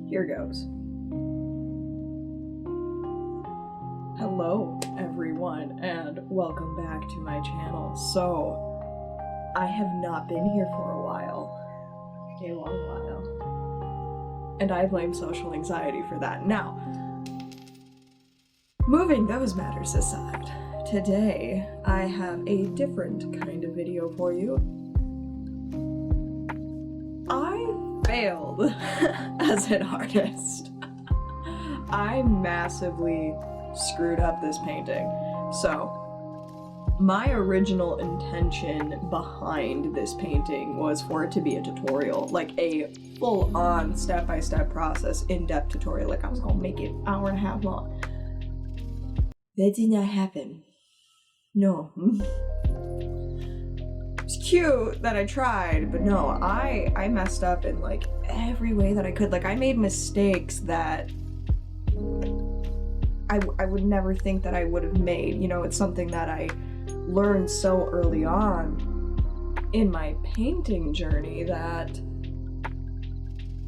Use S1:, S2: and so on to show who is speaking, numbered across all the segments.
S1: Here goes. Hello everyone and welcome back to my channel. So, I have not been here for a long while. And I blame social anxiety for that. Now, moving those matters aside, today I have a different kind of video for you. I failed as an artist. I massively screwed up this painting. So, my original intention behind this painting was for it to be a tutorial, like a full-on step-by-step process, in-depth tutorial. Like I was gonna make it an hour and a half long. That did not happen. No. It's cute that I tried, but no, I messed up in like every way that I could. Like I made mistakes that I would never think that I would have made. You know, it's something that I learned so early on in my painting journey that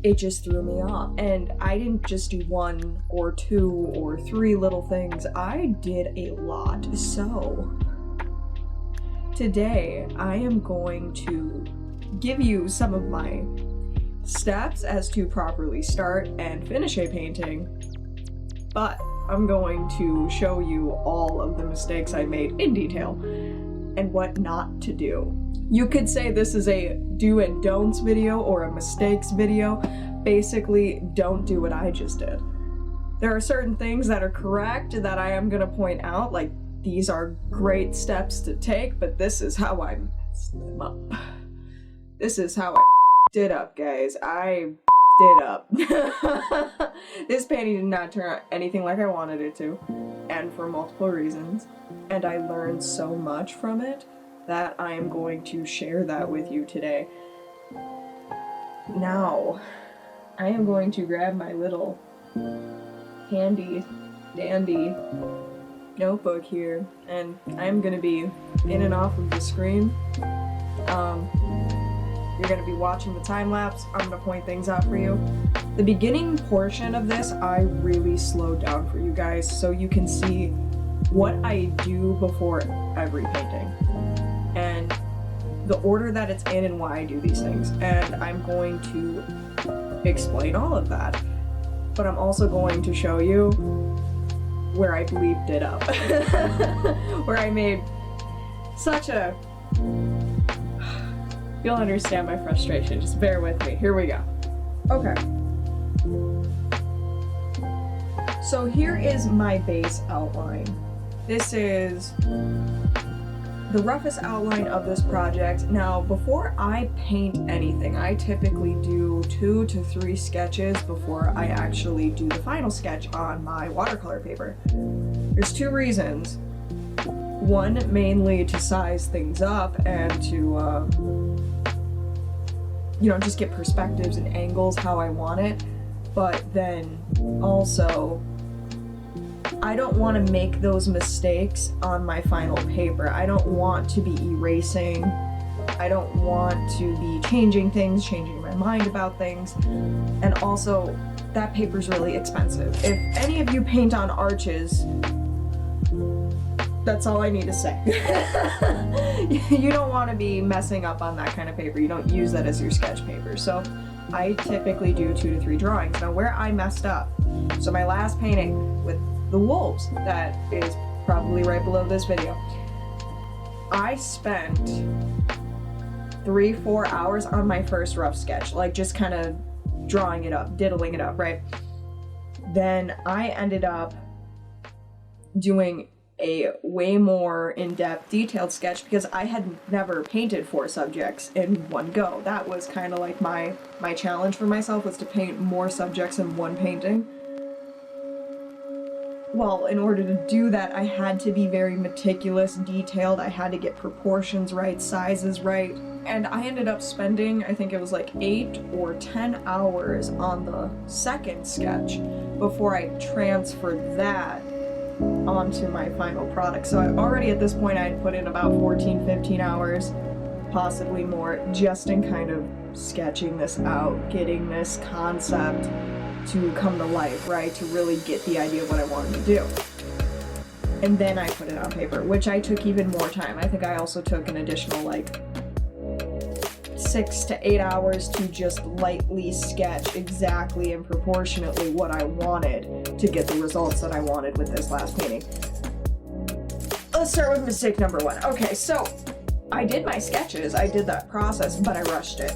S1: it just threw me off. And I didn't just do one or two or three little things. I did a lot. So today I am going to give you some of my steps as to properly start and finish a painting, but I'm going to show you all of the mistakes I made in detail and what not to do. You could say this is a do and don'ts video or a mistakes video. Basically, don't do what I just did. There are certain things that are correct that I am going to point out, like these are great steps to take, but this is how I messed them up. This is how I did up, guys. I did up. This painting did not turn out anything like I wanted it to, and for multiple reasons, and I learned so much from it that I am going to share that with you today. Now, I am going to grab my little handy dandy notebook here, and I'm going to be in and off of the screen. You're going to be watching the time lapse. I'm going to point things out for you. The beginning portion of this, I really slowed down for you guys so you can see what I do before every painting and the order that it's in and why I do these things. And I'm going to explain all of that, but I'm also going to show you where I bleeped it up, where I made such a... You'll understand my frustration, just bear with me. Here we go. Okay. So here is my base outline. This is the roughest outline of this project. Now, before I paint anything, I typically do 2 to 3 sketches before I actually do the final sketch on my watercolor paper. There's 2 reasons. One, mainly to size things up and to, you know, just get perspectives and angles how I want it. But then also, I don't want to make those mistakes on my final paper. I don't want to be erasing. I don't want to be changing things, changing my mind about things. And also, that paper's really expensive. If any of you paint on arches, that's all I need to say. You don't want to be messing up on that kind of paper. You don't use that as your sketch paper. So I typically do 2 to 3 drawings. Now where I messed up, so my last painting with the wolves, that is probably right below this video, I spent 3-4 hours on my first rough sketch, like just kind of drawing it up, diddling it up, right? Then I ended up doing a way more in-depth detailed sketch because I had never painted 4 subjects in one go. That was kind of like my challenge for myself, was to paint more subjects in one painting. Well, in order to do that, I had to be very meticulous, detailed. I had to get proportions right, sizes right. And I ended up spending, I think it was like 8 or 10 hours on the second sketch before I transferred that onto my final product. So already at this point I had put in about 14-15 hours, possibly more, just in kind of sketching this out, getting this concept to come to life, right? To really get the idea of what I wanted to do. And then I put it on paper, which I took even more time. I think I also took an additional like 6 to 8 hours to just lightly sketch exactly and proportionately what I wanted to get the results that I wanted with this last painting. Let's start with mistake number 1. Okay, so I did my sketches, I did that process, but I rushed it.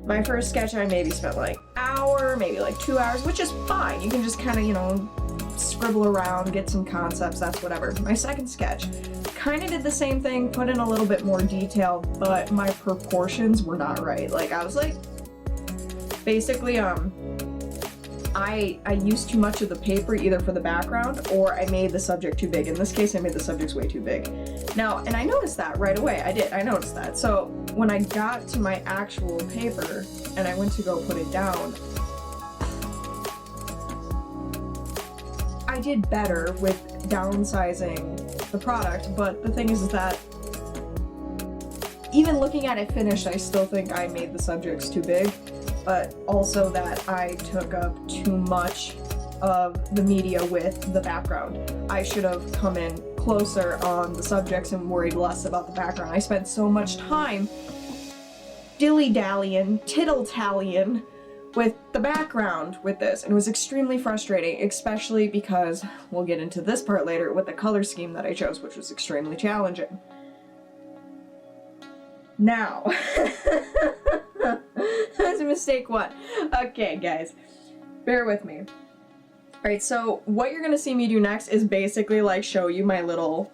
S1: My first sketch I maybe spent like an hour, maybe like 2 hours, which is fine. You can just kind of, you know, scribble around, get some concepts, that's whatever. My second sketch, kind of did the same thing, put in a little bit more detail, but my proportions were not right. Like, I was like, basically, I used too much of the paper either for the background or I made the subject too big. In this case, I made the subjects way too big. Now, and I noticed that right away. I noticed that. So when I got to my actual paper and I went to go put it down, I did better with downsizing the product, but the thing is that even looking at it finished, I still think I made the subjects too big, but also that I took up too much of the media with the background. I should have come in closer on the subjects and worried less about the background. I spent so much time dilly-dallying, tittle-tallying with the background with this, and it was extremely frustrating, especially because, we'll get into this part later, with the color scheme that I chose, which was extremely challenging. Now, that's mistake 1. Okay, guys, bear with me. Alright, so what you're gonna see me do next is basically like show you my little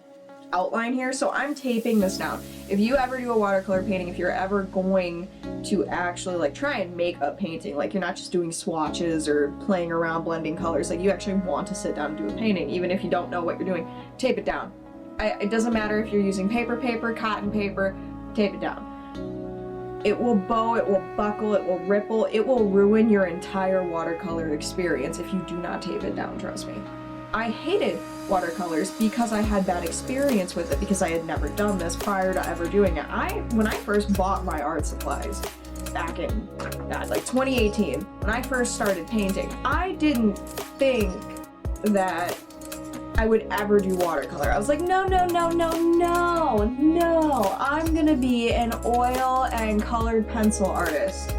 S1: outline here. So I'm taping this down. If you ever do a watercolor painting, if you're ever going to actually like try and make a painting, like you're not just doing swatches or playing around blending colors, like you actually want to sit down and do a painting, even if you don't know what you're doing, tape it down. It doesn't matter if you're using paper, cotton paper, tape it down. It will bow, it will buckle, it will ripple, it will ruin your entire watercolor experience if you do not tape it down, trust me. I hated watercolors because I had bad experience with it, because I had never done this prior to ever doing it. When I first bought my art supplies back in like 2018, when I first started painting, I didn't think that I would ever do watercolor. I was like, no, I'm gonna be an oil and colored pencil artist.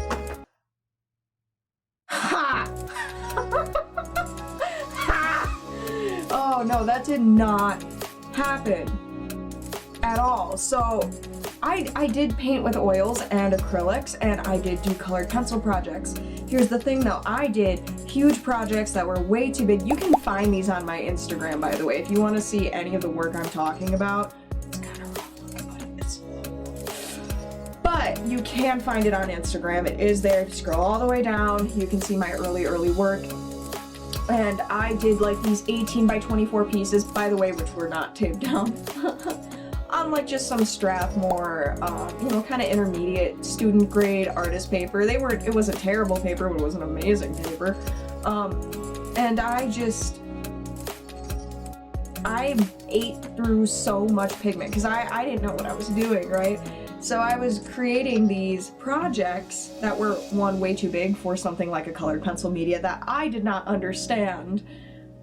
S1: Ha! Oh no, that did not happen at all. So I did paint with oils and acrylics, and I did do colored pencil projects. Here's the thing though, I did huge projects that were way too big. You can find these on my Instagram, by the way, if you want to see any of the work I'm talking about. It's kind of rough looking, but it is. But you can find it on Instagram. It is there. If you scroll all the way down, you can see my early work. And I did like these 18 by 24 pieces, by the way, which were not taped down, on like just some Strathmore, you know, kind of intermediate student grade artist paper. It wasn't terrible paper, but it was an amazing paper. And I ate through so much pigment because I didn't know what I was doing, right? So I was creating these projects that were, one, way too big for something like a colored pencil media that I did not understand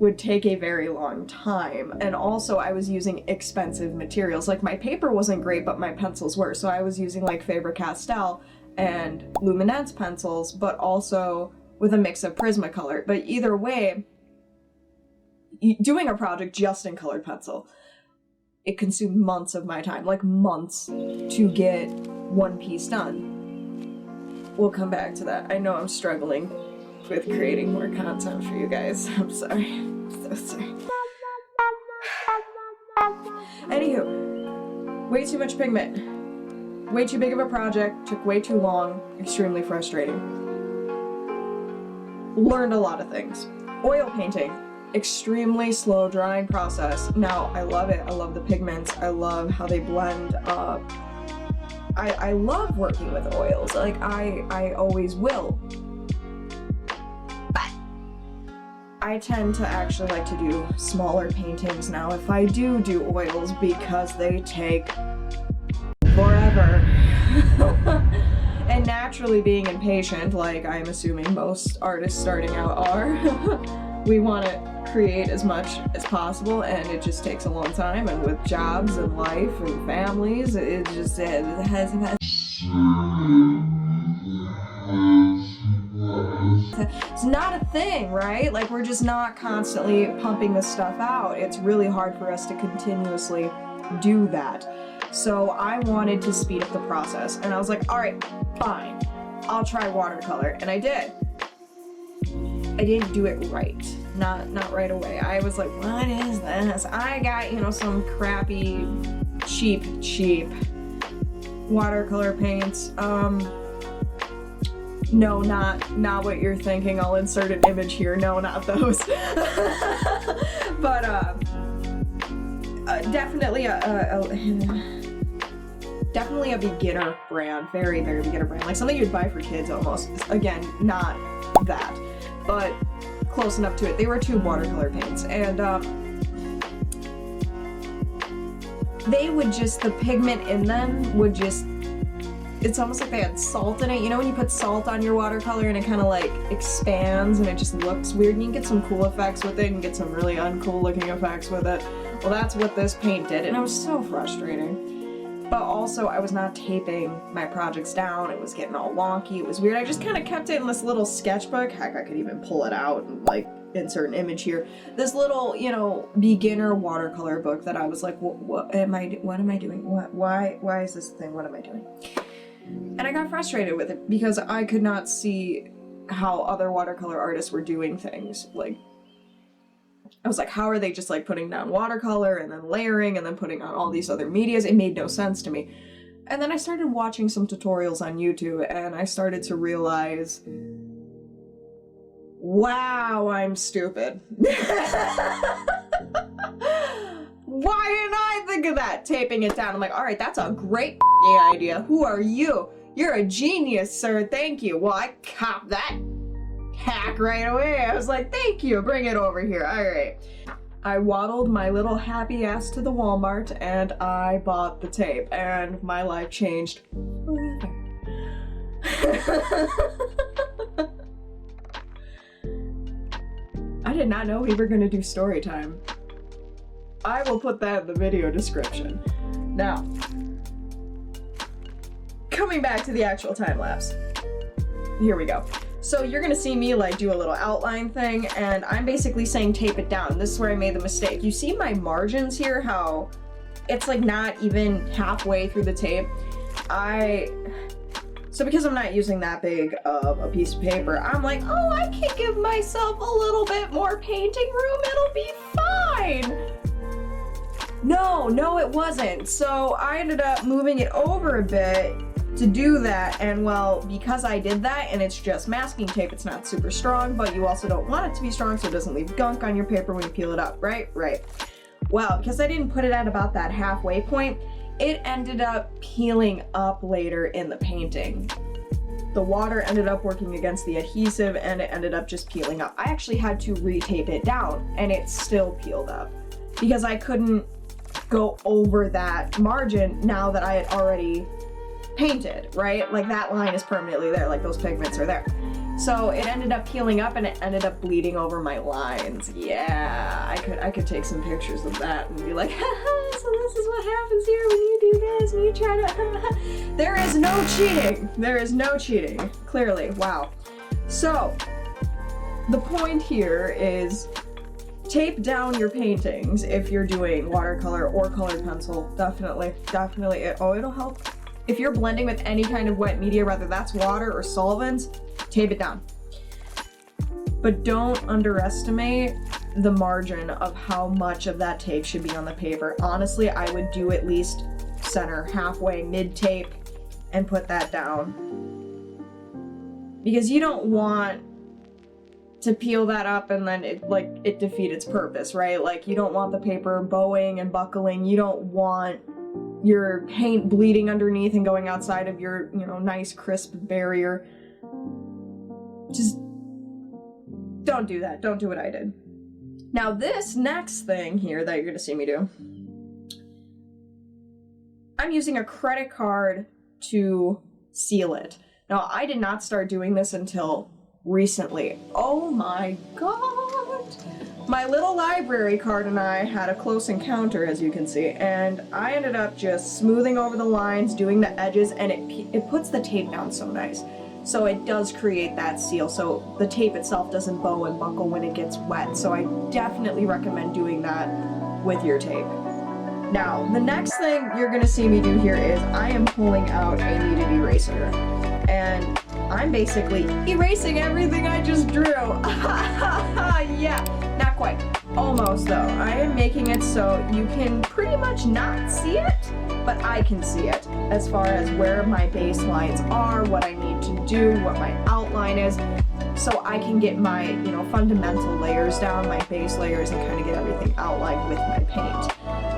S1: would take a very long time. And also I was using expensive materials. Like my paper wasn't great, but my pencils were. So I was using like Faber-Castell and Luminance pencils, but also with a mix of Prismacolor. But either way, doing a project just in colored pencil, it consumed months of my time, like months, to get one piece done. We'll come back to that. I know I'm struggling with creating more content for you guys. I'm sorry. I'm so sorry. Anywho, way too much pigment. Way too big of a project, took way too long, extremely frustrating. Learned a lot of things. Oil painting. Extremely slow drying process. Now, I love it. I love the pigments. I love how they blend up. I love working with oils. Like, I always will. But I tend to actually like to do smaller paintings now if I do oils, because they take forever. And naturally being impatient, like I'm assuming most artists starting out are, we want to create as much as possible, and it just takes a long time, and with jobs and life and families, it has it's not a thing, right? Like, we're just not constantly pumping this stuff out. It's really hard for us to continuously do that. So I wanted to speed up the process, and I was like, all right, fine, I'll try watercolor, and I did. I didn't do it right. Not right away. I was like, what is this? I got, you know, some crappy, cheap watercolor paints. No, not what you're thinking. I'll insert an image here. No, not those. But definitely definitely a beginner brand. Very, very beginner brand. Like something you'd buy for kids almost. Again, not that, but close enough to it. They were tube watercolor paints, and they would just, the pigment in them would just, it's almost like they had salt in it. You know when you put salt on your watercolor and it kind of like expands and it just looks weird, and you can get some cool effects with it and get some really uncool looking effects with it. Well, that's what this paint did, and it was so frustrating. But also, I was not taping my projects down. It was getting all wonky. It was weird. I just kind of kept it in this little sketchbook. Heck, I could even pull it out and like insert an image here. This little, you know, beginner watercolor book that I was like, what am I doing? Why is this thing? What am I doing? And I got frustrated with it because I could not see how other watercolor artists were doing things. Like, I was like, how are they just like putting down watercolor and then layering and then putting on all these other medias? It made no sense to me. And then I started watching some tutorials on YouTube, and I started to realize, wow, I'm stupid. Why didn't I think of that? Taping it down. I'm like, all right, that's a great idea. Who are you? You're a genius, sir. Thank you. Well, I copped that hack right away. I was like, thank you. Bring it over here. All right. I waddled my little happy ass to the Walmart, and I bought the tape, and my life changed forever. I did not know we were going to do story time. I will put that in the video description. Now, coming back to the actual time lapse. Here we go. So you're gonna see me like do a little outline thing, and I'm basically saying tape it down. This is where I made the mistake. You see my margins here, how it's like not even halfway through the tape. So because I'm not using that big of a piece of paper, I'm like, oh, I can give myself a little bit more painting room, it'll be fine. No, it wasn't. So I ended up moving it over a bit to do that, and well, because I did that, and it's just masking tape, it's not super strong, but you also don't want it to be strong so it doesn't leave gunk on your paper when you peel it up, right? Right. Well, because I didn't put it at about that halfway point, it ended up peeling up later in the painting. The water ended up working against the adhesive, and it ended up just peeling up. I actually had to retape it down, and it still peeled up because I couldn't go over that margin now that I had already painted, right? Like that line is permanently there, like those pigments are there. So it ended up peeling up, and it ended up bleeding over my lines. Yeah, I could take some pictures of that and be like, haha, so this is what happens here when you do this, when you try to, There is no cheating. There is no cheating, clearly, wow. So the point here is tape down your paintings if you're doing watercolor or colored pencil, definitely. It'll help. If you're blending with any kind of wet media, whether that's water or solvents, tape it down. But don't underestimate the margin of how much of that tape should be on the paper. Honestly, I would do at least center, halfway, mid-tape, and put that down. Because you don't want to peel that up and then it defeat its purpose, right? Like, you don't want the paper bowing and buckling. You don't want your paint bleeding underneath and going outside of your, nice crisp barrier. Just don't do that. Don't do what I did. Now this next thing here that you're gonna see me do, I'm using a credit card to seal it. Now, I did not start doing this until recently. Oh my god! My little library card and I had a close encounter, as you can see, and I ended up just smoothing over the lines, doing the edges, and it puts the tape down so nice. So it does create that seal, so the tape itself doesn't bow and buckle when it gets wet. So I definitely recommend doing that with your tape. Now, the next thing you're gonna see me do here is I am pulling out a kneaded eraser, and I'm basically erasing everything I just drew. Yeah, not quite. Almost though. I am making it so you can pretty much not see it, but I can see it as far as where my baselines are, what I need to do, what my outline is, so I can get my, fundamental layers down, my base layers, and kind of get everything outlined with my paint.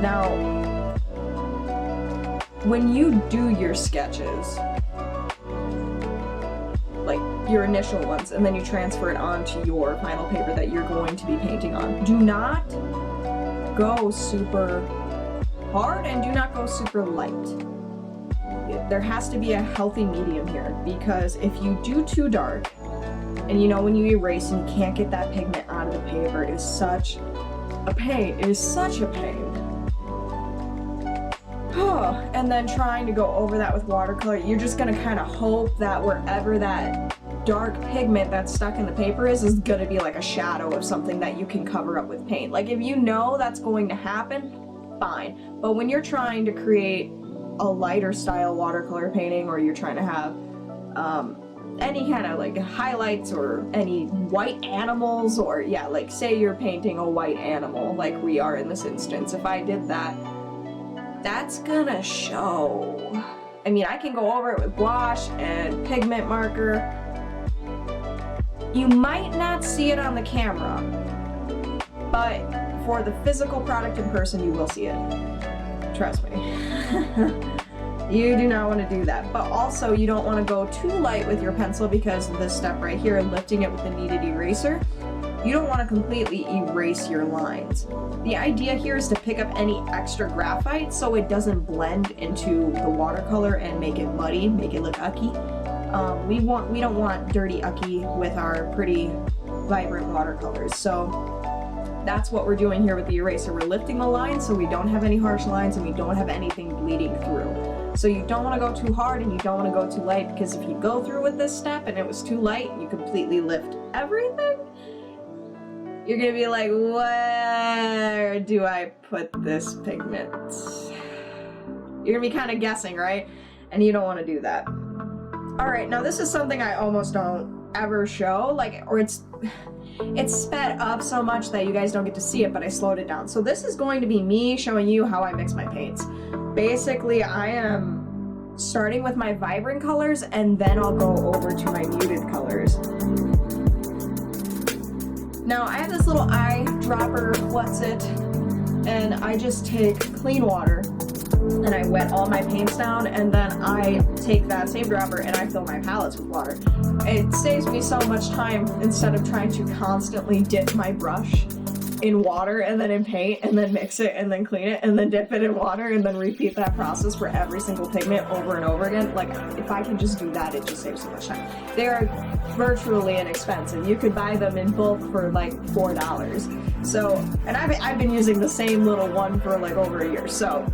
S1: Now, when you do your sketches, like your initial ones, and then you transfer it onto your final paper that you're going to be painting on, do not go super hard and do not go super light. There has to be a healthy medium here, because if you do too dark, and when you erase and you can't get that pigment out of the paper, it is such a pain. It is such a pain. And then trying to go over that with watercolor, you're just gonna kind of hope that wherever that dark pigment that's stuck in the paper is gonna be like a shadow of something that you can cover up with paint. Like, if you know that's going to happen, fine. But when you're trying to create a lighter style watercolor painting, or you're trying to have any kind of like highlights or any white animals, or like say you're painting a white animal like we are in this instance, if I did that, that's gonna show. I mean, I can go over it with gouache and pigment marker. You might not see it on the camera, but for the physical product in person, you will see it. Trust me. You do not want to do that. But also, you don't want to go too light with your pencil, because of this step right here, lifting it with the kneaded eraser, you don't want to completely erase your lines. The idea here is to pick up any extra graphite so it doesn't blend into the watercolor and make it muddy, make it look ucky. We don't want dirty ucky with our pretty vibrant watercolors. So that's what we're doing here with the eraser. We're lifting the lines so we don't have any harsh lines and we don't have anything bleeding through. So you don't want to go too hard and you don't want to go too light, because if you go through with this step and it was too light, you completely lift everything. You're gonna be like, where do I put this pigment? You're gonna be kind of guessing, right? And you don't want to do that. Alright, now this is something I almost don't ever show, or it's sped up so much that you guys don't get to see it, but I slowed it down. So this is going to be me showing you how I mix my paints. Basically, I am starting with my vibrant colors, and then I'll go over to my muted colors. Now, I have this little eyedropper, and I just take clean water and I wet all my paints down, and then I take that same dropper and I fill my palettes with water. It saves me so much time instead of trying to constantly dip my brush in water and then in paint and then mix it and then clean it and then dip it in water and then repeat that process for every single pigment over and over again. Like, if I can just do that, it just saves so much time. They are virtually inexpensive. You could buy them in bulk for like $4. So, and I've been using the same little one for like over a year. So,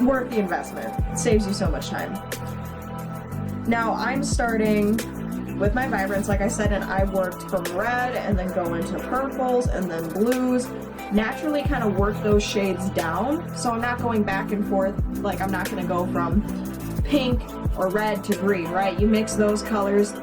S1: worth the investment. It saves you so much time. Now I'm starting with my vibrance, like I said, and I worked from red and then go into purples and then blues. Naturally kind of work those shades down, so I'm not going back and forth. Like, I'm not going to go from pink or red to green, right? You mix those colors,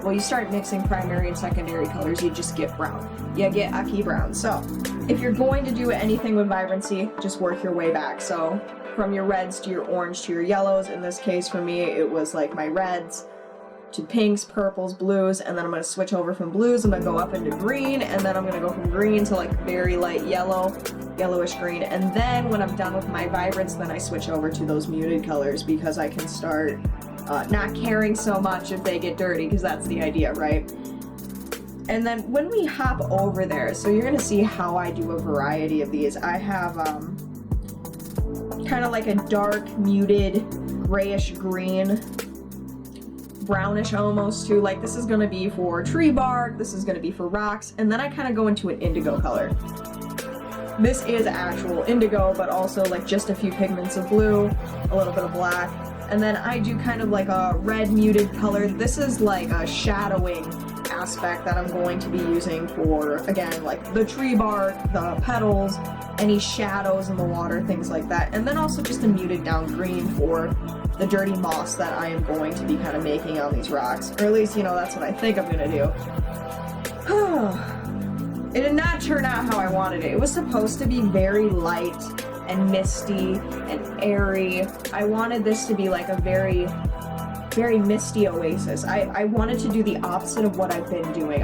S1: you start mixing primary and secondary colors, you just get brown. You get ucky brown. So if you're going to do anything with vibrancy, just work your way back. So from your reds to your orange to your yellows. In this case for me, it was like my reds to pinks, purples, blues, and then I'm going to switch over from blues. I'm going to go up into green, and then I'm going to go from green to like very light yellow, yellowish green, and then when I'm done with my vibrance, then I switch over to those muted colors, because I can start not caring so much if they get dirty, because that's the idea, right? And then when we hop over there, so you're going to see how I do a variety of these. I have kind of like a dark muted grayish green brownish almost too. Like this is gonna be for tree bark, this is gonna be for rocks, and then I kind of go into an indigo color. This is actual indigo, but also like just a few pigments of blue, a little bit of black, and then I do kind of like a red muted color. This is like a shadowing aspect that I'm going to be using for, again, like the tree bark, the petals, any shadows in the water, things like that. And then also just a muted down green for the dirty moss that I am going to be kind of making on these rocks. Or at least, you know, that's what I think I'm gonna do. It did not turn out how I wanted it. It was supposed to be very light and misty and airy. I wanted this to be like a very misty oasis. I wanted to do the opposite of what I've been doing.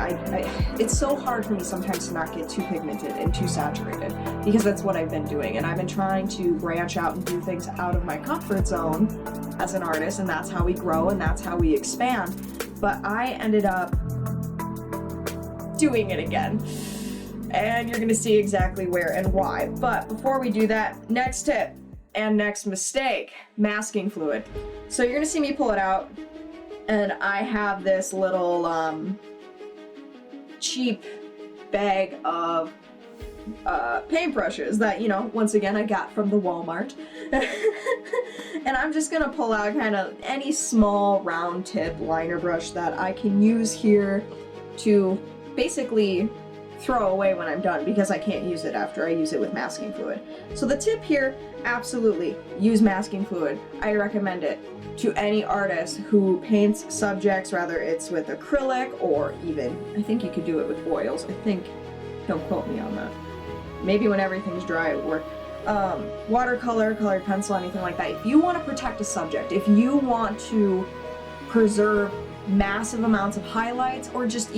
S1: It's so hard for me sometimes to not get too pigmented and too saturated because that's what I've been doing, and I've been trying to branch out and do things out of my comfort zone as an artist, and that's how we grow and that's how we expand. But I ended up doing it again, and you're gonna see exactly where and why. But before we do that, next tip and next mistake, masking fluid. So you're gonna see me pull it out, and I have this little cheap bag of paintbrushes that, you know, once again I got from the Walmart. And I'm just gonna pull out kind of any small round tip liner brush that I can use here to basically throw away when I'm done, because I can't use it after I use it with masking fluid. So the tip here, absolutely use masking fluid. I recommend it to any artist who paints subjects, whether it's with acrylic or even, I think you could do it with oils. I think, don't quote me on that. Maybe when everything's dry it would work. Watercolor, colored pencil, anything like that. If you want to protect a subject, if you want to preserve massive amounts of highlights, or just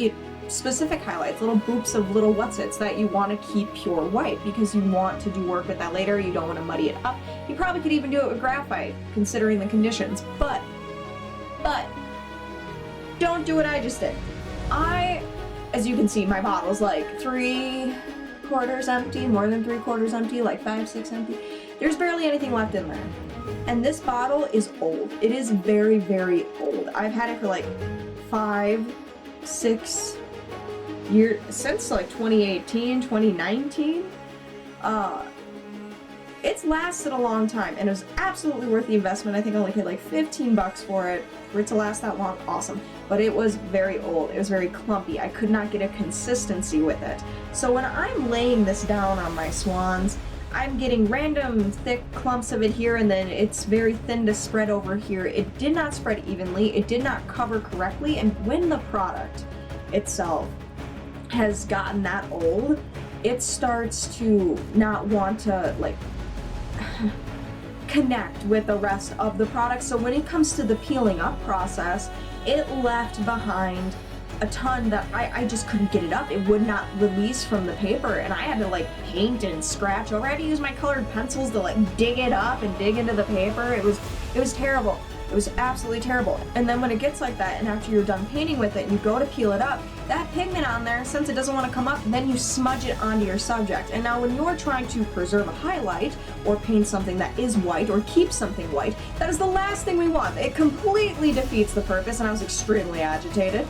S1: specific highlights, little boops of little whatsits that you want to keep pure white because you want to do work with that later, you don't want to muddy it up. You probably could even do it with graphite, considering the conditions, but don't do what I just did. As you can see, my bottle's like 3/4 empty, more than 3/4 empty, like 5, 6 empty. There's barely anything left in there. And this bottle is old. It is very, very old. I've had it for like 5, 6 years, since like 2018, 2019. It's lasted a long time, and it was absolutely worth the investment. I think I only paid like 15 bucks for it to last that long. Awesome. But it was very old. It was very clumpy. I could not get a consistency with it. So when I'm laying this down on my swans, I'm getting random thick clumps of it here, and then it's very thin to spread over here. It did not spread evenly. It did not cover correctly, and when the product itself has gotten that old, it starts to not want to like connect with the rest of the product. So when it comes to the peeling up process, it left behind a ton that I just couldn't get it up. It would not release from the paper, and I had to like paint and scratch over. I had to use my colored pencils to like dig it up and dig into the paper. It was terrible. It was absolutely terrible. And then when it gets like that, and after you're done painting with it and you go to peel it up, that pigment on there, since it doesn't want to come up, then you smudge it onto your subject. And now when you're trying to preserve a highlight or paint something that is white or keep something white, that is the last thing we want. It completely defeats the purpose, and I was extremely agitated.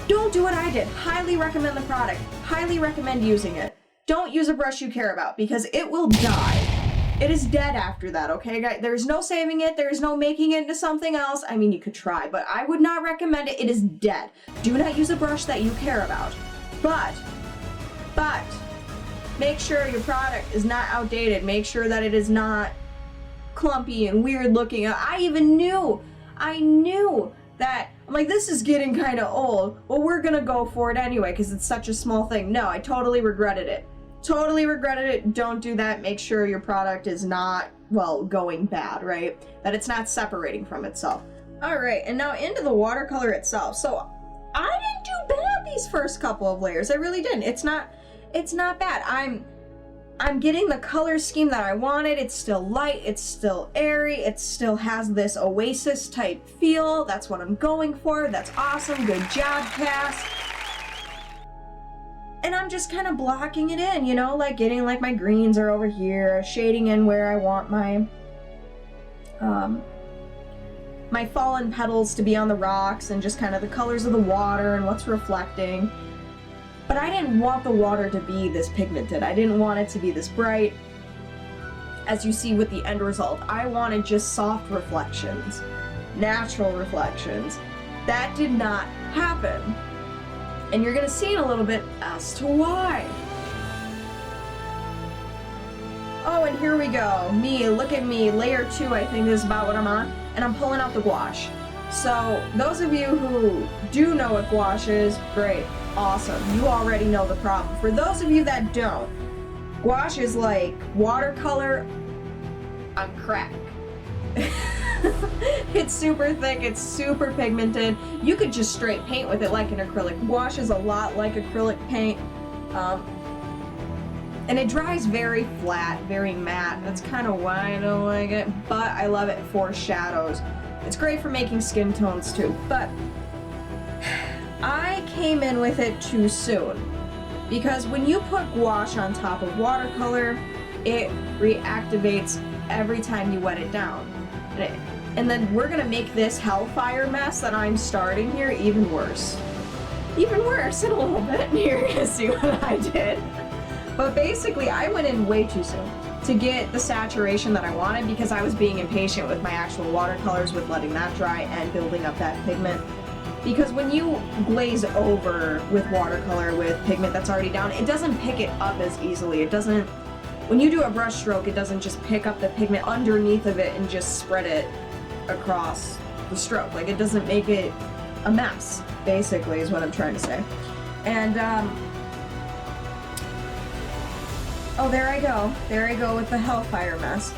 S1: Don't do what I did. Highly recommend the product. Highly recommend using it. Don't use a brush you care about, because it will die. It is dead after that, okay, guys? There's no saving it. There's no making it into something else. I mean, you could try, but I would not recommend it. It is dead. Do not use a brush that you care about. But, make sure your product is not outdated. Make sure that it is not clumpy and weird looking. I knew that, I'm like, this is getting kind of old. Well, we're gonna go for it anyway, because it's such a small thing. No, I totally regretted it. Totally regretted it. Don't do that. Make sure your product is not, well, going bad, right? That it's not separating from itself. All right, and now into the watercolor itself. So I didn't do bad these first couple of layers. I really didn't. It's not bad. I'm getting the color scheme that I wanted. It's still light, it's still airy, it still has this oasis type feel. That's what I'm going for. That's awesome. Good job, Cass. And I'm just kind of blocking it in, you know, like getting like my greens are over here, shading in where I want my my fallen petals to be on the rocks and just kind of the colors of the water and what's reflecting. But I didn't want the water to be this pigmented. I didn't want it to be this bright, as you see with the end result. I wanted just soft reflections, natural reflections. That did not happen. And you're gonna see in a little bit as to why. Oh, and here we go. Look at me, layer 2 I think is about what I'm on, and I'm pulling out the gouache. So those of you who do know what gouache is, great, awesome. You already know the problem. For those of you that don't, gouache is like watercolor on crack. It's super thick, it's super pigmented. You could just straight paint with it like an acrylic. Gouache is a lot like acrylic paint. And it dries very flat, very matte. That's kind of why I don't like it, but I love it for shadows. It's great for making skin tones too, but I came in with it too soon. Because when you put gouache on top of watercolor, it reactivates every time you wet it down. And then we're gonna make this hellfire mess that I'm starting here even worse. Even worse in a little bit. You're gonna see what I did. But basically, I went in way too soon to get the saturation that I wanted because I was being impatient with my actual watercolors, with letting that dry and building up that pigment. Because when you glaze over with watercolor with pigment that's already down, it doesn't pick it up as easily. It doesn't, when you do a brush stroke, it doesn't just pick up the pigment underneath of it and just spread it across the stroke. Like, it doesn't make it a mess, basically, is what I'm trying to say. And, oh, there I go. There I go with the hellfire mess.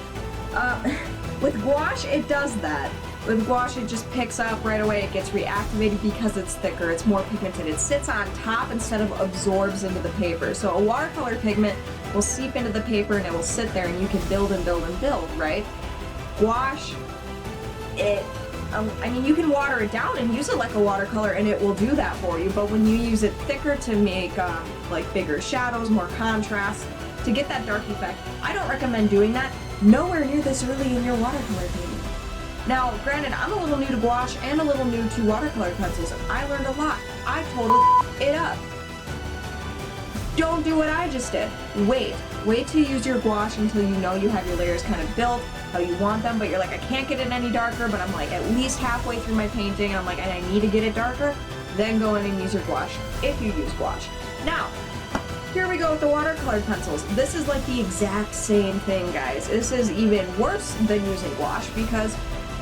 S1: With gouache, it does that. With gouache, it just picks up right away. It gets reactivated because it's thicker, it's more pigmented. It sits on top instead of absorbs into the paper. So a watercolor pigment will seep into the paper and it will sit there and you can build and build and build, right? Gouache, I mean, you can water it down and use it like a watercolor and it will do that for you, but when you use it thicker to make like bigger shadows, more contrast, to get that dark effect, I don't recommend doing that nowhere near this early in your watercolor painting. Now, granted, I'm a little new to gouache and a little new to watercolor pencils, and I learned a lot. I totally it up. Don't do what I just did. Wait to use your gouache until you know you have your layers kind of built, how you want them, but you're like, I can't get it any darker, but I'm like at least halfway through my painting, and I'm like, and I need to get it darker, then go in and use your gouache, if you use gouache. Now, here we go with the watercolor pencils. This is like the exact same thing, guys. This is even worse than using gouache because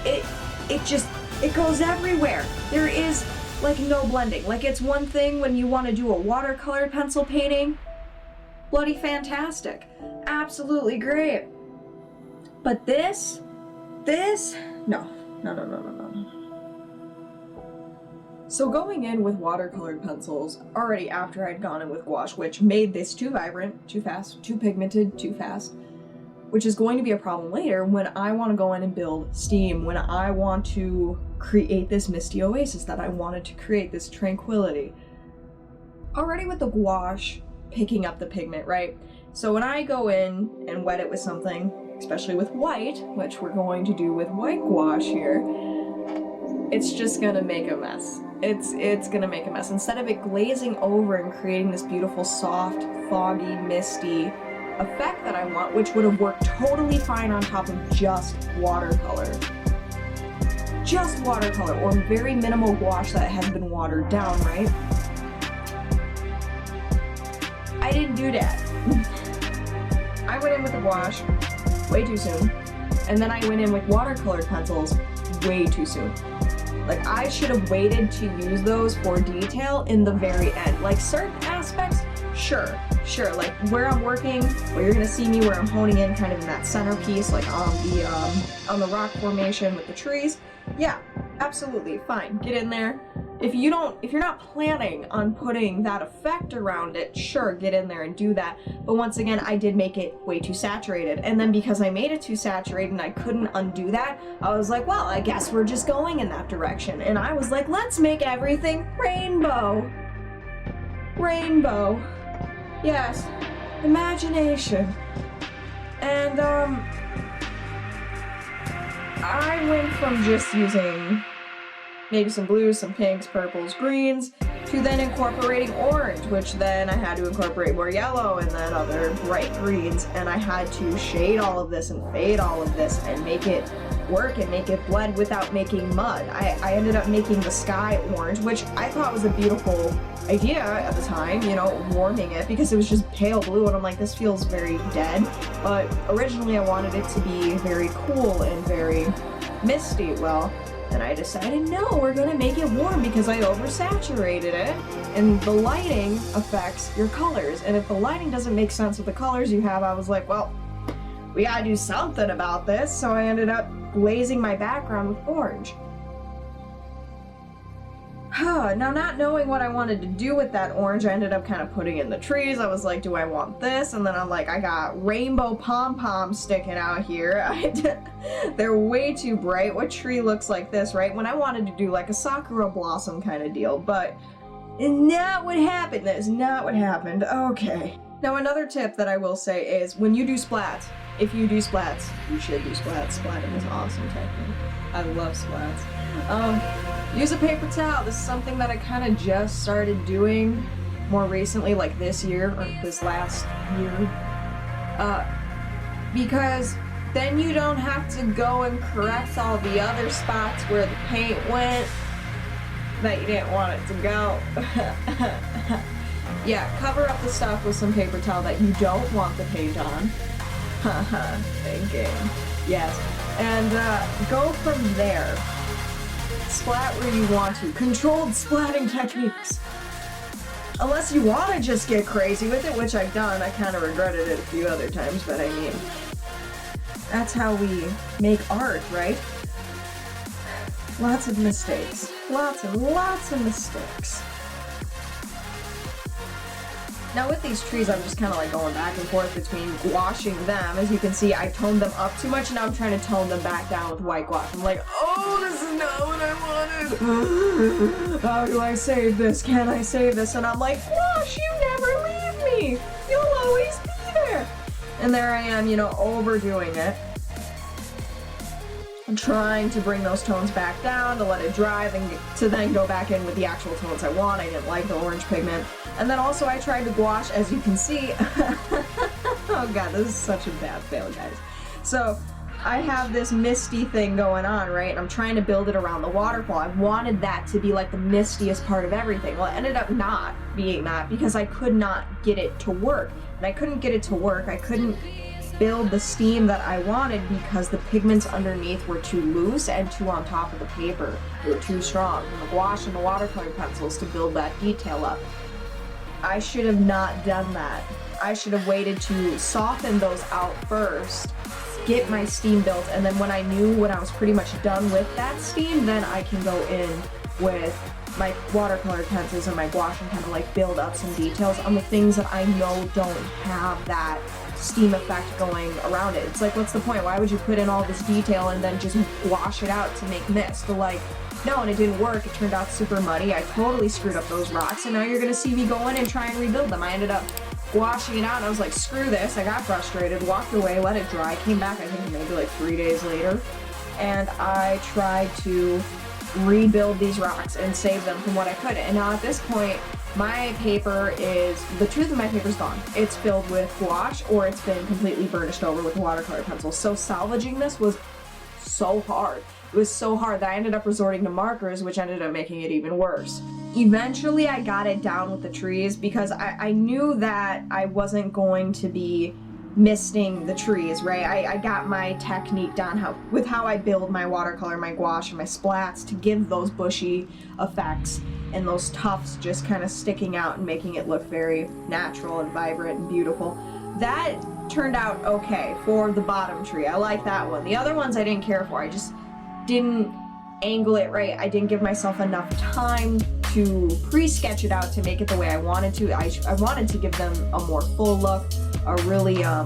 S1: it goes everywhere. There is like no blending. Like, it's one thing when you want to do a watercolor pencil painting, bloody fantastic, absolutely great. But this, no. So going in with watercolored pencils, already after I'd gone in with gouache, which made this too vibrant, too fast, too pigmented, too fast, which is going to be a problem later when I want to go in and build steam, when I want to create this misty oasis that I wanted to create, this tranquility. Already with the gouache picking up the pigment, right? So when I go in and wet it with something, especially with white, which we're going to do with white gouache here, it's just gonna make a mess. It's gonna make a mess. Instead of it glazing over and creating this beautiful, soft, foggy, misty effect that I want, which would have worked totally fine on top of just watercolor. Just watercolor, or very minimal gouache that has been watered down, right? I didn't do that. I went in with the gouache way too soon, and then I went in with watercolored pencils way too soon. Like, I should have waited to use those for detail in the very end. Like, certain aspects, sure, like where I'm working, where you're gonna see me where I'm honing in kind of in that centerpiece, like on the rock formation with the trees, yeah, absolutely, fine, get in there. If you're not planning on putting that effect around it, sure, get in there and do that. But once again, I did make it way too saturated. And then because I made it too saturated and I couldn't undo that, I was like, well, I guess we're just going in that direction. And I was like, let's make everything rainbow. Rainbow. Yes. Imagination. And, I went from just using maybe some blues, some pinks, purples, greens, to then incorporating orange, which then I had to incorporate more yellow and then other bright greens, and I had to shade all of this and fade all of this and make it work and make it blend without making mud. I ended up making the sky orange, which I thought was a beautiful idea at the time, you know, warming it, because it was just pale blue and I'm like, this feels very dead. But originally I wanted it to be very cool and very misty. Well, and I decided, no, we're gonna make it warm because I oversaturated it, and the lighting affects your colors. And if the lighting doesn't make sense with the colors you have, I was like, well, we gotta do something about this. So I ended up glazing my background with orange. Now, not knowing what I wanted to do with that orange, I ended up kind of putting in the trees. I was like, do I want this? And then I'm like, I got rainbow pom-poms sticking out here. They're way too bright. What tree looks like this, right? When I wanted to do like a sakura blossom kind of deal, but not what happened. That is not what happened. Okay. Now, another tip that I will say is when you do splats, if you do splats, you should do splats. Splatting is awesome technique. I love splats. Use a paper towel. This is something that I kind of just started doing more recently, like this year or this last year. Because then you don't have to go and correct all the other spots where the paint went that you didn't want it to go. Yeah, cover up the stuff with some paper towel that you don't want the paint on. Haha, thinking. Yes. And go from there. Splat where you want to. Controlled splatting techniques. Unless you want to just get crazy with it, which I've done. I kind of regretted it a few other times, but I mean, that's how we make art, right? Lots of mistakes. Lots and lots of mistakes. Now with these trees, I'm just kind of like going back and forth between gouaching them. As you can see, I toned them up too much, and now I'm trying to tone them back down with white gouache. I'm like, oh, this is not what I wanted. How do I save this? Can I save this? And I'm like, gouache, you never leave me. You'll always be there. And there I am, you know, overdoing it. I'm trying to bring those tones back down to let it dry, to then go back in with the actual tones I want. I didn't like the orange pigment. And then also I tried to gouache, as you can see. Oh god, this is such a bad fail, guys. So I have this misty thing going on, right? And I'm trying to build it around the waterfall. I wanted that to be like the mistiest part of everything. Well, it ended up not being that because I could not get it to work. And I couldn't get it to work. I couldn't build the steam that I wanted because the pigments underneath were too loose and too on top of the paper. They were too strong. And the gouache and the watercolor pencils to build that detail up. I should have not done that. I should have waited to soften those out first, get my steam built, and then when I knew when I was pretty much done with that steam, then I can go in with my watercolor pencils and my gouache and kind of like build up some details on the things that I know don't have that steam effect going around it. It's like, what's the point? Why would you put in all this detail and then just wash it out to make mist? But like, no, and it didn't work. It turned out super muddy. I totally screwed up those rocks, and now you're gonna see me go in and try and rebuild them. I ended up washing it out, and I was like, screw this. I got frustrated, walked away, let it dry, came back, I think maybe like 3 days later, and I tried to rebuild these rocks and save them from what I could. And now at this point, my paper is, the truth of my paper is gone. It's filled with gouache, or it's been completely burnished over with watercolor pencils. So salvaging this was so hard. It was so hard that I ended up resorting to markers, which ended up making it even worse. Eventually, I got it down with the trees because I knew that I wasn't going to be misting the trees, right? I got my technique down with how I build my watercolor, my gouache, and my splats to give those bushy effects and those tufts just kind of sticking out and making it look very natural and vibrant and beautiful. That turned out okay for the bottom tree. I like that one. The other ones I didn't care for. I just didn't angle it right. I didn't give myself enough time to pre-sketch it out to make it the way I wanted to. I wanted to give them a more full look, a really, I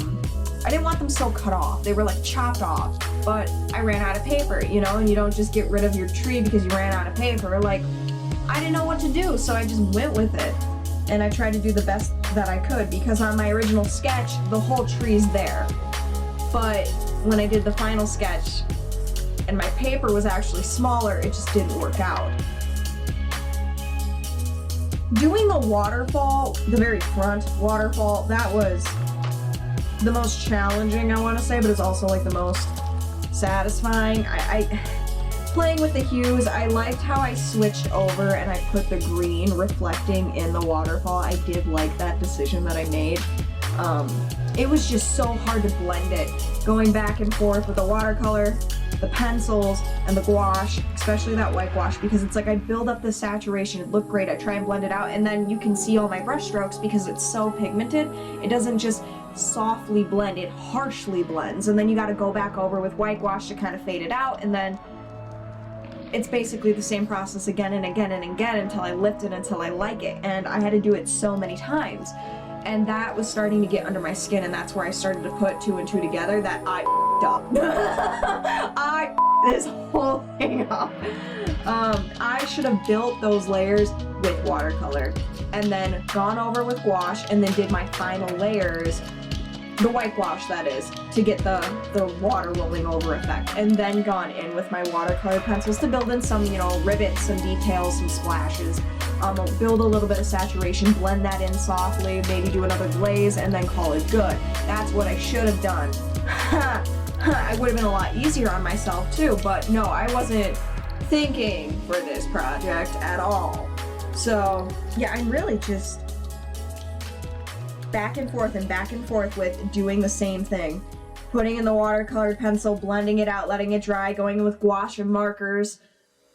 S1: didn't want them so cut off. They were like chopped off, but I ran out of paper, you know, and you don't just get rid of your tree because you ran out of paper. Like, I didn't know what to do, so I just went with it. And I tried to do the best that I could because on my original sketch, the whole tree's there. But when I did the final sketch, and and my paper was actually smaller, it just didn't work out. Doing the waterfall, the very front waterfall, that was the most challenging, I want to say, but it's also like the most satisfying. Playing with the hues, I liked how I switched over and I put the green reflecting in the waterfall. I did like that decision that I made. It was just so hard to blend it, going back and forth with the watercolor, the pencils, and the gouache, especially that white gouache, because it's like I build up the saturation, it looked great, I try and blend it out, and then you can see all my brush strokes because it's so pigmented. It doesn't just softly blend, it harshly blends, and then you gotta go back over with white gouache to kind of fade it out, and then it's basically the same process again and again and again until I lift it, until I like it, and I had to do it so many times. And that was starting to get under my skin, and that's where I started to put 2 and 2 together, that I up. I this whole thing up. I should have built those layers with watercolor, and then gone over with gouache, and then did my final layers, the white gouache that is, to get the water rolling over effect, and then gone in with my watercolor pencils to build in some, you know, rivets, some details, some splashes. Build a little bit of saturation, blend that in softly, maybe do another glaze, and then call it good. That's what I should have done. I would have been a lot easier on myself too, but no, I wasn't thinking for this project at all. So yeah, I'm really just back and forth with doing the same thing. Putting in the watercolor pencil, blending it out, letting it dry, going in with gouache and markers,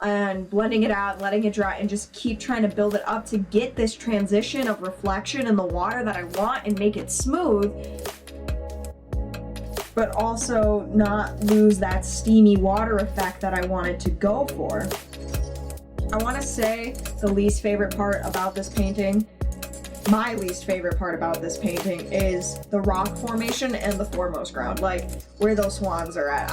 S1: and blending it out, letting it dry, and just keep trying to build it up to get this transition of reflection in the water that I want and make it smooth, but also not lose that steamy water effect that I wanted to go for. I want to say the least favorite part about this painting, my least favorite part about this painting, is the rock formation and the foremost ground, like where those swans are at.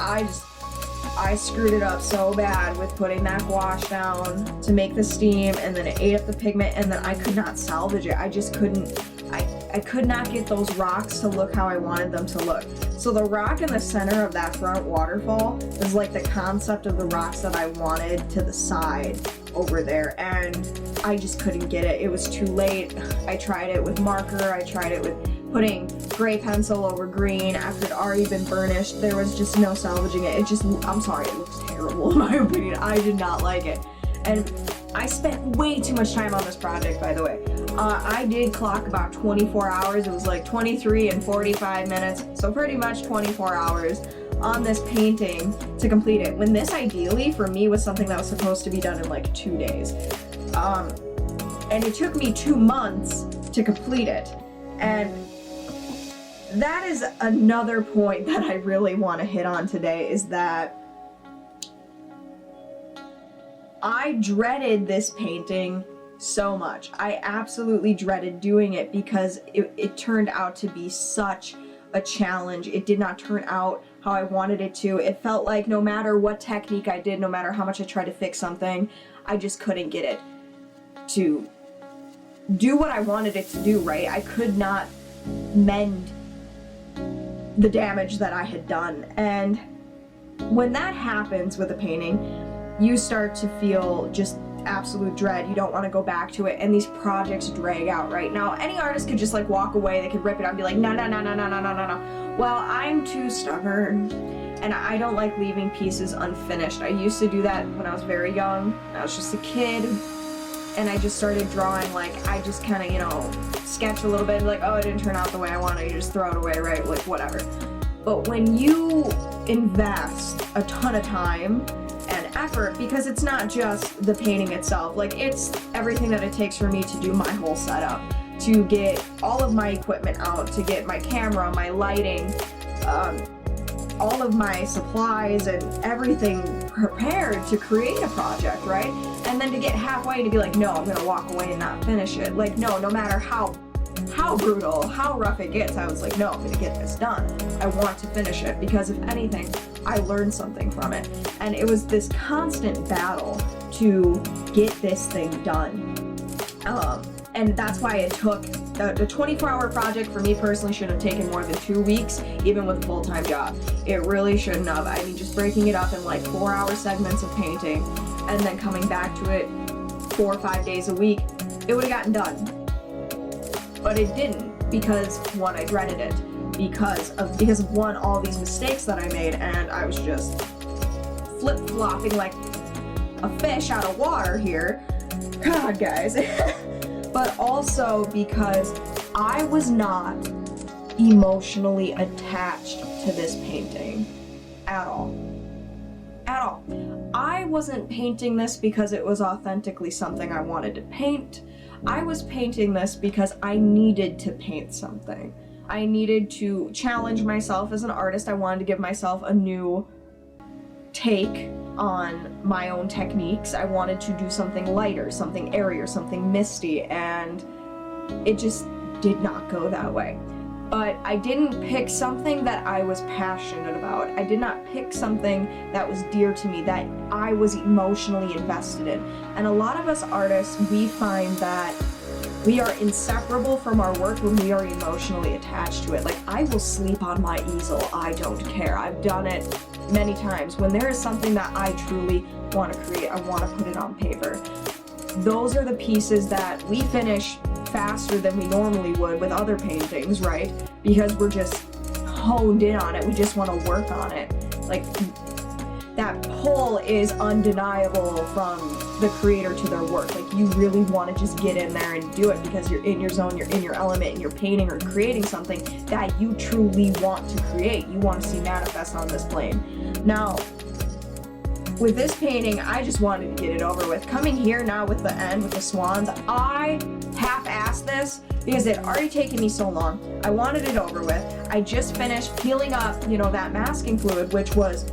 S1: I screwed it up so bad with putting that gouache down to make the steam, and then it ate up the pigment, and then I could not salvage it. I just couldn't, I could not get those rocks to look how I wanted them to look. So the rock in the center of that front waterfall was like the concept of the rocks that I wanted to the side over there, and I just couldn't get it. It was too late. I tried it with marker, I tried it with putting gray pencil over green after it already been burnished. There was just no salvaging it. It just, I'm sorry, it looks terrible in my opinion. I did not like it. And I spent way too much time on this project, by the way. I did clock about 24 hours. It was like 23 and 45 minutes. So pretty much 24 hours on this painting to complete it. When this ideally for me was something that was supposed to be done in like 2 days. And it took me 2 months to complete it. And that is another point that I really want to hit on today, is that I dreaded this painting so much. I absolutely dreaded doing it because it turned out to be such a challenge. It did not turn out how I wanted it to. It felt like no matter what technique I did, no matter how much I tried to fix something, I just couldn't get it to do what I wanted it to do, right? I could not mend the damage that I had done. And when that happens with a painting, you start to feel just absolute dread. You don't want to go back to it, and these projects drag out. Right now, any artist could just like walk away, they could rip it out and be like, no. Well, I'm too stubborn, and I don't like leaving pieces unfinished. I used to do that when I was very young. I was just a kid, and I just started drawing, like, I just kind of, you know, sketch a little bit, like, oh, it didn't turn out the way I wanted, you just throw it away, right? Like, whatever. But when you invest a ton of time and effort, because it's not just the painting itself, like, it's everything that it takes for me to do my whole setup, to get all of my equipment out, to get my camera, my lighting, all of my supplies and everything prepared to create a project, right? And then to get halfway to be like, no, I'm gonna walk away and not finish it. Like, no matter how brutal, how rough it gets, I was like, no, I'm gonna get this done. I want to finish it, because if anything, I learned something from it. And it was this constant battle to get this thing done. And that's why it took the 24-hour project for me personally should have taken more than 2 weeks, even with a full-time job. It really shouldn't have. I mean, just breaking it up in like 4-hour segments of painting and then coming back to it 4 or 5 days a week, it would have gotten done. But it didn't, because one, I dreaded it. Because of one, all these mistakes that I made, and I was just flip-flopping like a fish out of water here. God, guys. But also because I was not emotionally attached to this painting at all. At all. I wasn't painting this because it was authentically something I wanted to paint. I was painting this because I needed to paint something. I needed to challenge myself as an artist. I wanted to give myself a new take on my own techniques. I wanted to do something lighter, something airier, something misty, and it just did not go that way. But I didn't pick something that I was passionate about. I did not pick something that was dear to me, that I was emotionally invested in. And a lot of us artists, we find that we are inseparable from our work when we are emotionally attached to it. Like, I will sleep on my easel, I don't care. I've done it many times. When there is something that I truly want to create, I want to put it on paper. Those are the pieces that we finish faster than we normally would with other paintings, right? Because we're just honed in on it. We just want to work on it. Like, that pull is undeniable from the creator to their work. Like, you really want to just get in there and do it because you're in your zone, you're in your element, and you're painting or creating something that you truly want to create. You want to see manifest on this plane. Now, with this painting, I just wanted to get it over with. Coming here now with the end, with the swans, I half-assed this because it had already taken me so long. I wanted it over with. I just finished peeling up, that masking fluid, which was,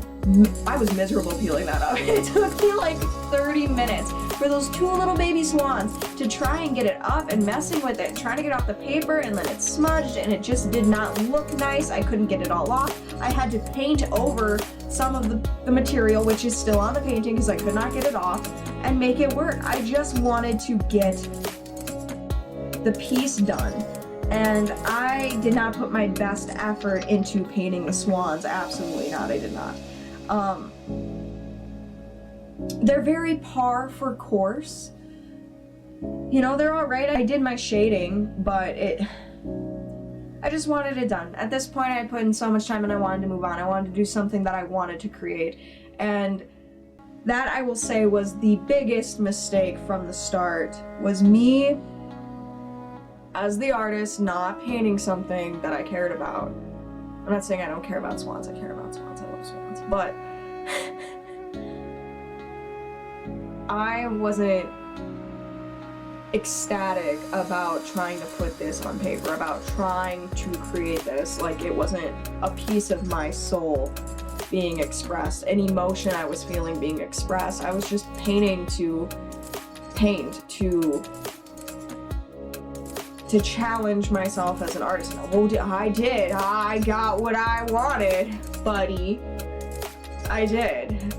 S1: I was miserable peeling that up. It took me like 30 minutes for those 2 little baby swans to try and get it up, and messing with it, trying to get off the paper, and then it smudged and it just did not look nice. I couldn't get it all off. I had to paint over some of the material, which is still on the painting because I could not get it off, and make it work. I just wanted to get the piece done. And I did not put my best effort into painting the swans. Absolutely not, I did not. They're very par for course. They're all right. I did my shading, but I just wanted it done. At this point, I had put in so much time and I wanted to move on. I wanted to do something that I wanted to create. And that, I will say, was the biggest mistake from the start, was me as the artist not painting something that I cared about. I'm not saying I don't care about swans. I care about swans. I love swans. But I wasn't ecstatic about trying to put this on paper, about trying to create this. Like, it wasn't a piece of my soul being expressed, an emotion I was feeling being expressed. I was just painting to paint, to challenge myself as an artist. And I did. I got what I wanted, buddy. I did.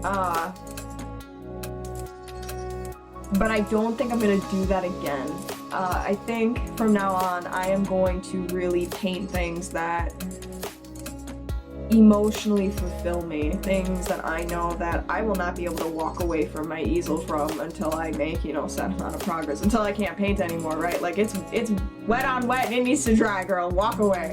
S1: But I don't think I'm gonna do that again. I think from now on, I am going to really paint things that emotionally fulfill me, things that I know that I will not be able to walk away from my easel from until I make, set amount of progress, until I can't paint anymore, right? Like, it's wet on wet and it needs to dry, girl, walk away.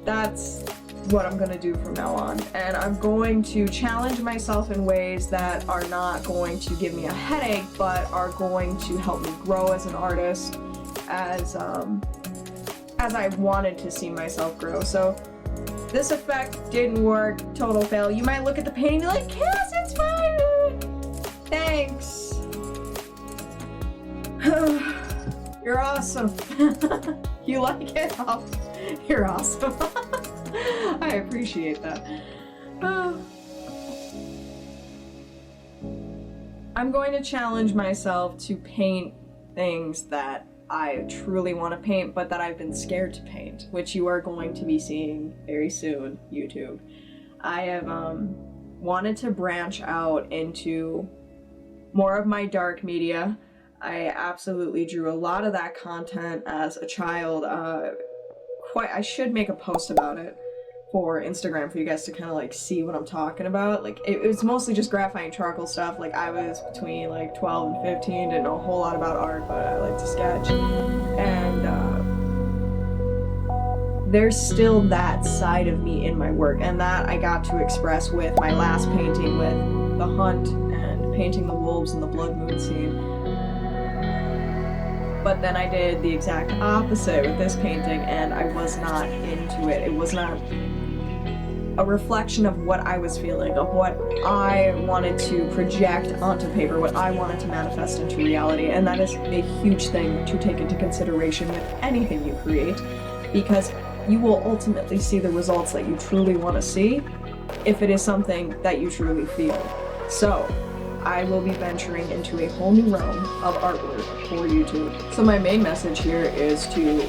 S1: That's what I'm gonna do from now on. And I'm going to challenge myself in ways that are not going to give me a headache, but are going to help me grow as an artist, as I wanted to see myself grow. So this effect didn't work, total fail. You might look at the painting and be like, Cass, it's fine. Thanks. You're awesome. You like it? Oh, you're awesome. I appreciate that. I'm going to challenge myself to paint things that I truly want to paint, but that I've been scared to paint, which you are going to be seeing very soon, YouTube. I have wanted to branch out into more of my dark media. I absolutely drew a lot of that content as a child. I should make a post about it for Instagram for you guys to kind of like see what I'm talking about. Like it was mostly just graphite and charcoal stuff. Like I was between like 12 and 15, didn't know a whole lot about art, but I like to sketch. And there's still that side of me in my work, and that I got to express with my last painting with the hunt and painting the wolves in the blood moon scene. But then I did the exact opposite with this painting, and I was not into it. It was not a reflection of what I was feeling, of what I wanted to project onto paper, what I wanted to manifest into reality. And that is a huge thing to take into consideration with anything you create, because you will ultimately see the results that you truly want to see if it is something that you truly feel. So I will be venturing into a whole new realm of artwork for YouTube. So my main message here is to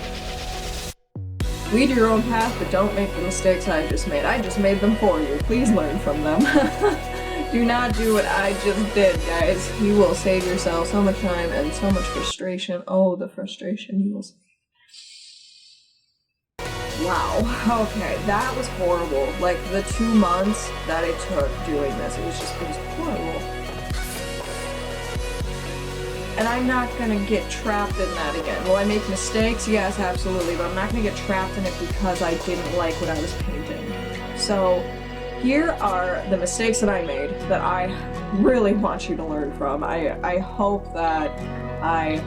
S1: lead your own path, but don't make the mistakes I just made. I just made them for you. Please learn from them. Do not do what I just did, guys. You will save yourself so much time and so much frustration. Oh, the frustration you will save. Wow, okay, that was horrible. Like, the 2 months that it took doing this, it was horrible. And I'm not gonna get trapped in that again. Will I make mistakes? Yes, absolutely, but I'm not gonna get trapped in it because I didn't like what I was painting. So, here are the mistakes that I made that I really want you to learn from. I hope that I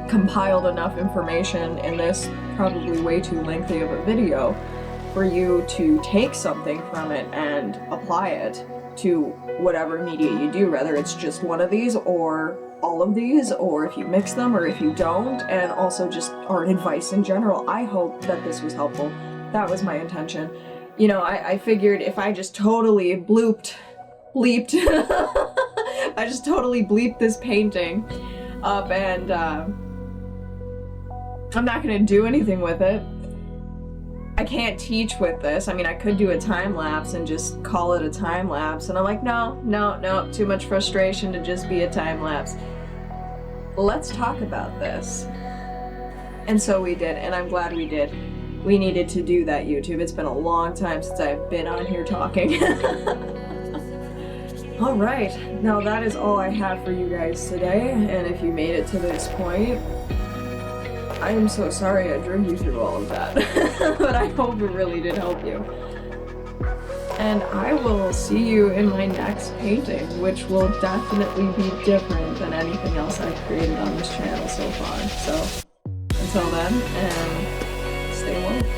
S1: compiled enough information in this probably way too lengthy of a video for you to take something from it and apply it to whatever media you do, whether it's just one of these or all of these, or if you mix them or if you don't, and also just art advice in general. I hope that this was helpful. That was my intention. You know, I figured if I just totally bleeped I just totally bleeped this painting up and I'm not gonna do anything with it. I can't teach with this. I mean, I could do a time lapse and just call it a time lapse, and I'm like, no, too much frustration to just be a time lapse. Let's talk about this. And so we did, and I'm glad we did. We needed to do that, YouTube. It's been a long time since I've been on here talking. All right, now that is all I have for you guys today, and if you made it to this point, I am so sorry I drove you through all of that, but I hope it really did help you. And I will see you in my next painting, which will definitely be different than anything else I've created on this channel so far. So, until then, and stay woke.